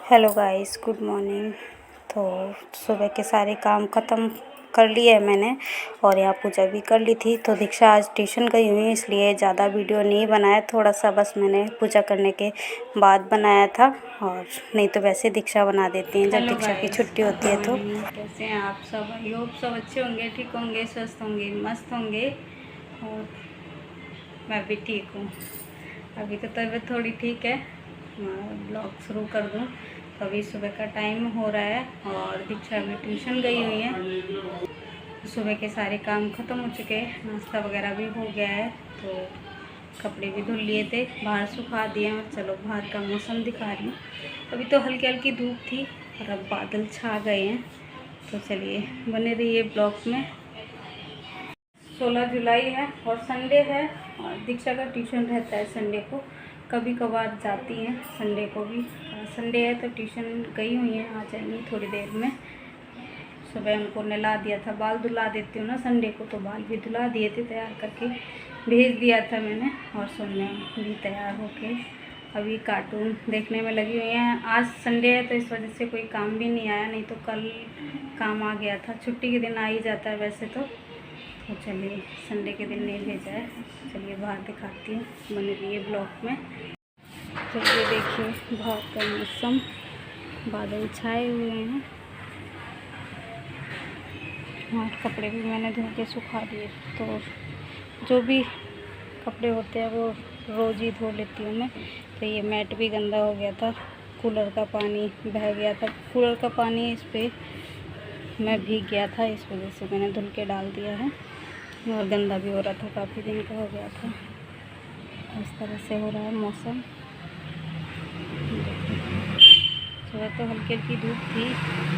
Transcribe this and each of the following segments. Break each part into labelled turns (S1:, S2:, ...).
S1: Hello guys, good morning. तो सुबह के सारे काम ख़त्म कर लिए है मैंने और यहाँ पूजा भी कर ली थी। तो दीक्षा आज ट्यूशन गई हुई है, इसलिए ज़्यादा वीडियो नहीं बनाया, थोड़ा सा बस मैंने पूजा करने के बाद बनाया था। और नहीं तो वैसे दीक्षा बना देती हैं जब दीक्षा की छुट्टी होती है। तो कैसे हैं आप सब? आई होप सब अच्छे होंगे, ठीक होंगे, स्वस्थ होंगे, मस्त होंगे। और मैं भी ठीक हूँ। अभी तो तबीयत थोड़ी ठीक है। ब्लॉग शुरू कर दूँ। तो अभी सुबह का टाइम हो रहा है और दीक्षा भी ट्यूशन गई हुई है। सुबह के सारे काम ख़त्म हो चुके हैं, नाश्ता वगैरह भी हो गया है। तो कपड़े भी धुल लिए थे, बाहर सुखा दिए। और चलो बाहर का मौसम दिखा रही हूँ। अभी तो हल्की हल्की धूप थी और अब बादल छा गए हैं। तो चलिए बने रहिए ब्लॉग में। 16 जुलाई है और संडे है और दीक्षा का ट्यूशन रहता है संडे को। कभी कभार जाती हैं संडे को भी। संडे है तो ट्यूशन गई हुई हैं, आ जाएंगी थोड़ी देर में। सुबह उनको नहला दिया था, बाल धुला देती हूँ ना संडे को, तो बाल भी धुला दिए थे, तैयार करके भेज दिया था मैंने। और सोनिया भी तैयार होके अभी कार्टून देखने में लगी हुई हैं। आज संडे है तो इस वजह से कोई काम भी नहीं आया, नहीं तो कल काम आ गया था। छुट्टी के दिन आ ही जाता है वैसे तो चलिए संडे के दिन नहीं भेजा है। चलिए बाहर दिखाती हूँ, बने रहिए ब्लॉग में। चलिए देखिए बाहर का मौसम, बादल छाए हुए हैं और कपड़े भी मैंने धो के सुखा दिए। तो जो भी कपड़े होते हैं वो रोज़ ही धो लेती हूँ मैं। तो ये मैट भी गंदा हो गया था, कूलर का पानी बह गया था, कूलर का पानी इस पर मैं भीग गया था, इस वजह से मैंने धुल के डाल दिया है। और गंदा भी हो रहा था, काफ़ी दिन का हो गया था। इस तरह से हो रहा है मौसम। सुबह तो हल्की हल्की धूप थी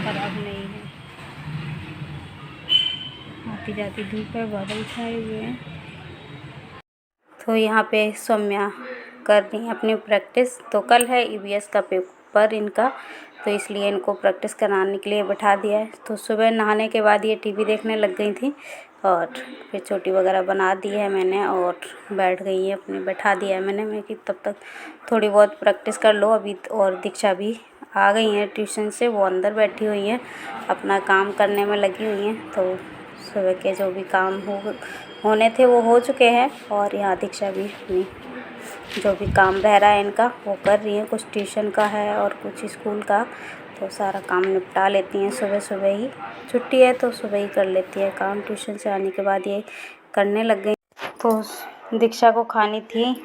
S1: पर अब नहीं है, आती जाती धूप है, बादल छाए हुए हैं। तो यहाँ पे सौम्या कर रही हैं अपनी प्रैक्टिस। तो कल है ईवीएस का पेपर इनका, तो इसलिए इनको प्रैक्टिस कराने के लिए बैठा दिया है। तो सुबह नहाने के बाद ये टीवी देखने लग गई थी और फिर चोटी वगैरह बना दी है मैंने और बैठ गई है अपने, बैठा दिया है मैंने कि तब तक थोड़ी बहुत प्रैक्टिस कर लो अभी। और दीक्षा भी आ गई हैं ट्यूशन से, वो अंदर बैठी हुई हैं, अपना काम करने में लगी हुई हैं। तो सुबह के जो भी काम होने थे वो हो चुके हैं और यहाँ दीक्षा भी अपनी जो भी काम रह रहा है इनका वो कर रही हैं। कुछ ट्यूशन का है और कुछ स्कूल का, तो सारा काम निपटा लेती हैं सुबह सुबह ही। छुट्टी है तो सुबह ही कर लेती है काम, ट्यूशन से आने के बाद ये करने लग गई। तो दीक्षा को खानी थी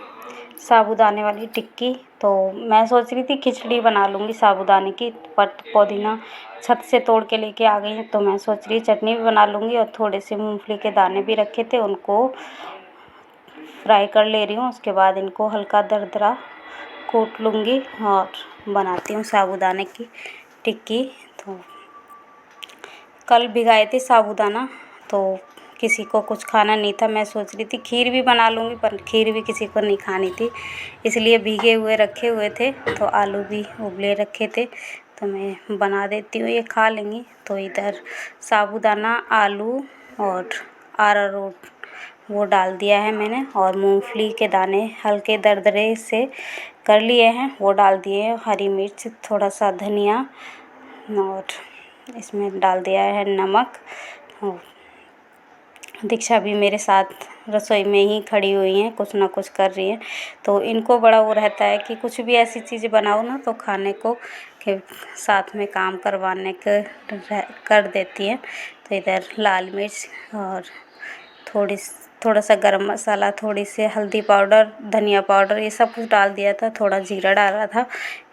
S1: साबूदाने वाली टिक्की। तो मैं सोच रही थी खिचड़ी बना लूँगी साबूदाने की, पर पुदीना छत से तोड़ के लेके आ गई हैं। तो मैं सोच रही चटनी भी बना लूँगी और थोड़े से मूंगफली के दाने भी रखे थे, उनको फ्राई कर ले रही हूँ। उसके बाद इनको हल्का दरदरा कूट लूँगी और बनाती हूँ साबूदाने की टिक्की। तो कल भिगाए थे साबूदाना, तो किसी को कुछ खाना नहीं था। मैं सोच रही थी खीर भी बना लूँगी, पर खीर भी किसी को नहीं खानी थी, इसलिए भीगे हुए रखे हुए थे। तो आलू भी उबले रखे थे, तो मैं बना देती हूँ, ये खा लेंगी। तो इधर साबूदाना, आलू और अरारोट वो डाल दिया है मैंने और मूंगफली के दाने हल्के दरदरे से कर लिए हैं, वो डाल दिए हैं। हरी मिर्च, थोड़ा सा धनिया और इसमें डाल दिया है नमक। दीक्षा भी मेरे साथ रसोई में ही खड़ी हुई हैं, कुछ ना कुछ कर रही हैं। तो इनको बड़ा वो रहता है कि कुछ भी ऐसी चीज़ बनाओ ना तो खाने को के साथ में काम करवाने के कर देती हैं। तो इधर लाल मिर्च और थोड़ा सा गरम मसाला, थोड़ी सी हल्दी पाउडर, धनिया पाउडर, ये सब कुछ डाल दिया था। थोड़ा जीरा डाला था,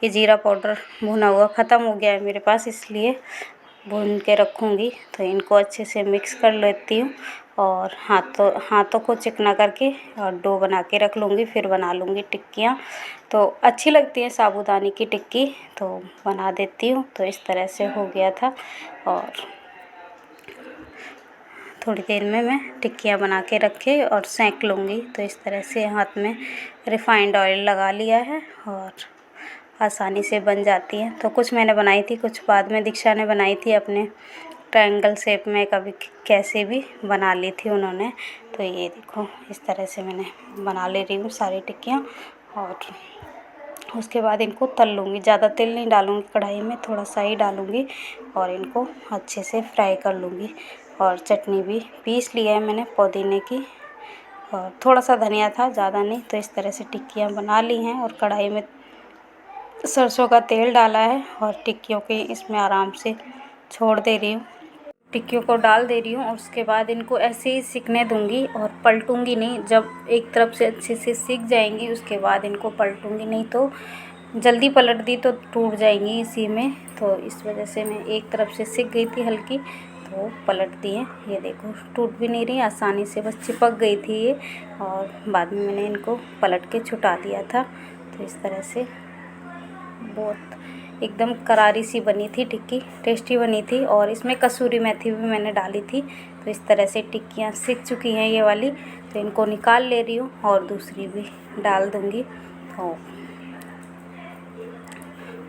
S1: ये जीरा पाउडर भुना हुआ ख़त्म हो गया है मेरे पास, इसलिए भून के रखूँगी। तो इनको अच्छे से मिक्स कर लेती हूँ और हाथों को चिकना करके और डो बना के रख लूँगी, फिर बना लूँगी टिक्कियाँ। तो अच्छी लगती है साबूदाने की टिक्की, तो बना देती हूँ। तो इस तरह से हो गया था और थोड़ी देर में मैं टिक्कियाँ बना के रखे और सेंक लूँगी। तो इस तरह से हाथ में रिफ़ाइंड ऑयल लगा लिया है और आसानी से बन जाती है। तो कुछ मैंने बनाई थी, कुछ बाद में दीक्षा ने बनाई थी अपने ट्रायंगल शेप में, कभी कैसे भी बना ली थी उन्होंने। तो ये देखो इस तरह से मैंने बना ले रही हूँ सारी टिक्कियाँ और उसके बाद इनको तल लूँगी। ज़्यादा तेल नहीं डालूँगी कढ़ाई में, थोड़ा सा ही डालूँगी और इनको अच्छे से फ्राई कर लूँगी। और चटनी भी पीस लिया है मैंने पुदीने की, और थोड़ा सा धनिया था, ज़्यादा नहीं। तो इस तरह से टिक्कियाँ बना ली हैं और कढ़ाई में सरसों का तेल डाला है और टिक्कियों के इसमें आराम से छोड़ दे रही हूँ। टिक्कियों को डाल दे रही हूँ और उसके बाद इनको ऐसे ही सिकने दूँगी और पलटूँगी नहीं। जब एक तरफ से अच्छे से सिक जाएंगी उसके बाद इनको पलटूँगी, नहीं तो जल्दी पलट दी तो टूट जाएंगी इसी में। तो इस वजह से मैं एक तरफ से सिक गई थी हल्की, तो पलट दी है। ये देखो टूट भी नहीं रही, आसानी से बस चिपक गई थी ये, और बाद में मैंने इनको पलट के छुटा दिया था। तो इस तरह से बहुत एकदम करारी सी बनी थी टिक्की, टेस्टी बनी थी। और इसमें कसूरी मेथी भी मैंने डाली थी। तो इस तरह से टिक्कियाँ सिक चुकी हैं ये वाली, तो इनको निकाल ले रही हूँ और दूसरी भी डाल दूँगी।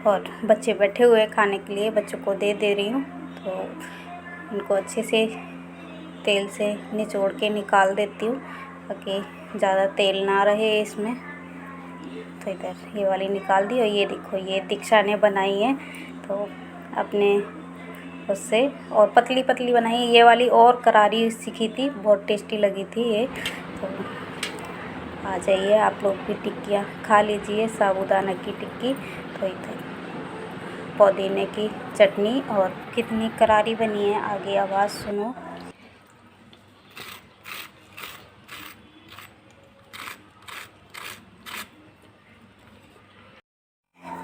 S1: और बच्चे बैठे हुए खाने के लिए, बच्चों को दे रही हूँ। तो इनको अच्छे से तेल से निचोड़ के निकाल देती हूँ ताकि ज़्यादा तेल ना रहे इसमें। तो इधर ये वाली निकाल दी। और ये देखो ये दीक्षा ने बनाई है, तो अपने उससे और पतली पतली बनाई है। ये वाली और करारी सीखी थी, बहुत टेस्टी लगी थी ये। तो आ जाइए आप लोग भी टिक्कियाँ खा लीजिए, साबूदाना की टिक्की। तो इधर पुदीने की चटनी, और कितनी करारी बनी है आगे आवाज़ सुनो।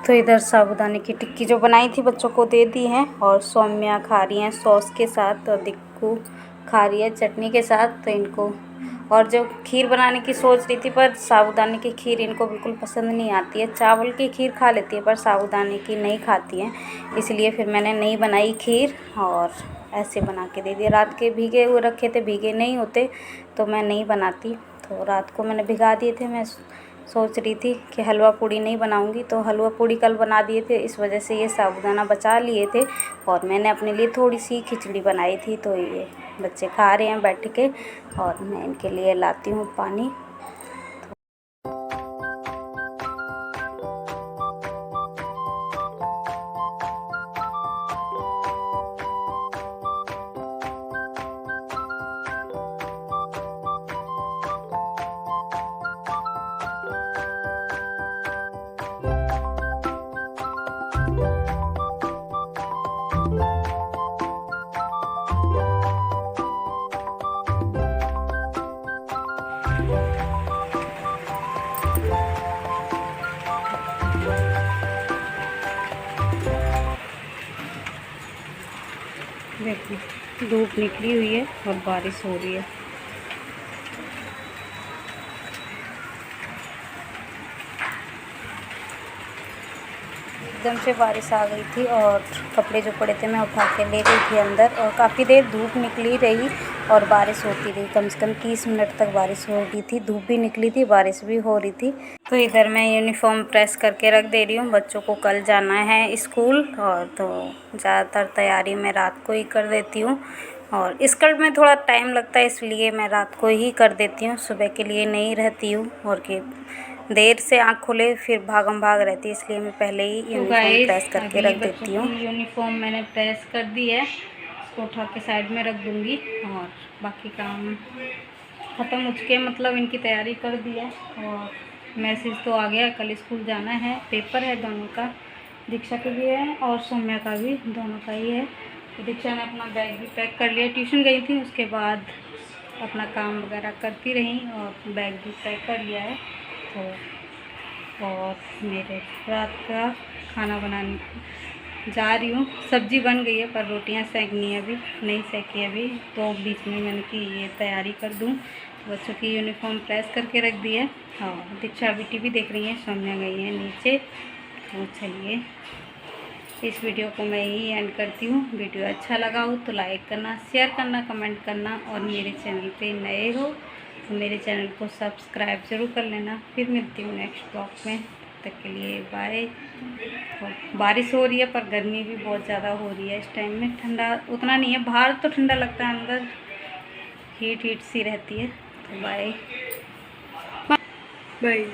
S1: तो इधर साबूदाने की टिक्की जो बनाई थी बच्चों को दे दी है, और सौम्या खा रही हैं सॉस के साथ और दिक्कू खा रही है चटनी के साथ। तो इनको, और जो खीर बनाने की सोच रही थी पर साबूदाने की खीर इनको बिल्कुल पसंद नहीं आती है। चावल की खीर खा लेती है पर साबूदाने की नहीं खाती हैं, इसलिए फिर मैंने नहीं बनाई खीर और ऐसे बना के दे दिया। रात के भीगे हुए रखे थे, भीगे नहीं होते तो मैं नहीं बनाती। तो रात को मैंने भिगा दिए थे। मैं सोच रही थी कि हलवा पूड़ी नहीं बनाऊंगी, तो हलवा पूड़ी कल बना दिए थे, इस वजह से ये साबूदाना बचा लिए थे। और मैंने अपने लिए थोड़ी सी खिचड़ी बनाई थी। तो ये बच्चे खा रहे हैं बैठ के, और मैं इनके लिए लाती हूँ पानी। देखिए धूप निकली हुई है और बारिश हो रही है। एकदम से बारिश आ गई थी और कपड़े जो पड़े थे मैं उठा के ले गई थी अंदर, और काफ़ी देर धूप निकली रही और बारिश होती रही। कम से कम 30 मिनट तक बारिश हो रही थी, धूप भी निकली थी, बारिश भी हो रही थी। तो इधर मैं यूनिफॉर्म प्रेस करके रख दे रही हूँ। बच्चों को कल जाना है स्कूल, और तो ज़्यादातर तैयारी मैं रात को ही कर देती हूँ। और स्कर्ट में थोड़ा टाइम लगता है, इसलिए मैं रात को ही कर देती हूँ, सुबह के लिए नहीं रहती हूँ। और कि देर से आँख खुले फिर भागम भाग रहती है, इसलिए मैं पहले ही यूनिफॉर्म प्रेस करके रख देती हूँ। यूनिफॉर्म मैंने प्रेस कर दी है, इसको उठा के साइड में रख दूँगी और बाकी काम ख़त्म हो चुके हैं, मतलब इनकी तैयारी कर दी है। और मैसेज तो आ गया, कल स्कूल जाना है, पेपर है दोनों का, दीक्षा के भी है और सौम्या का भी, दोनों का ही है। तो दीक्षा ने अपना बैग भी पैक कर लिया, ट्यूशन गई थी, उसके बाद अपना काम वगैरह करती रही और बैग भी पैक कर लिया है। तो और मेरे रात का खाना बनाने जा रही हूँ। सब्ज़ी बन गई है पर रोटियां सेकनी है, अभी नहीं सेकी अभी, तो बीच में मैंने कि ये तैयारी कर दूँ। बच्चों की यूनिफॉर्म प्रेस करके रख दी है और दीक्षा अभी टीवी देख रही है, सौम्या गई है नीचे। तो चलिए इस वीडियो को मैं यही एंड करती हूँ। वीडियो अच्छा लगा हो तो लाइक करना, शेयर करना, कमेंट करना, और मेरे चैनल पे नए हो तो मेरे चैनल को सब्सक्राइब ज़रूर कर लेना। फिर मिलती हूँ नेक्स्ट ब्लॉग में, तब तक के लिए बाय। बारिश हो रही है पर गर्मी भी बहुत ज़्यादा हो रही है इस टाइम में, ठंडा उतना नहीं है, बाहर तो ठंडा लगता है, अंदर हीट सी रहती है। तो बाय बाय।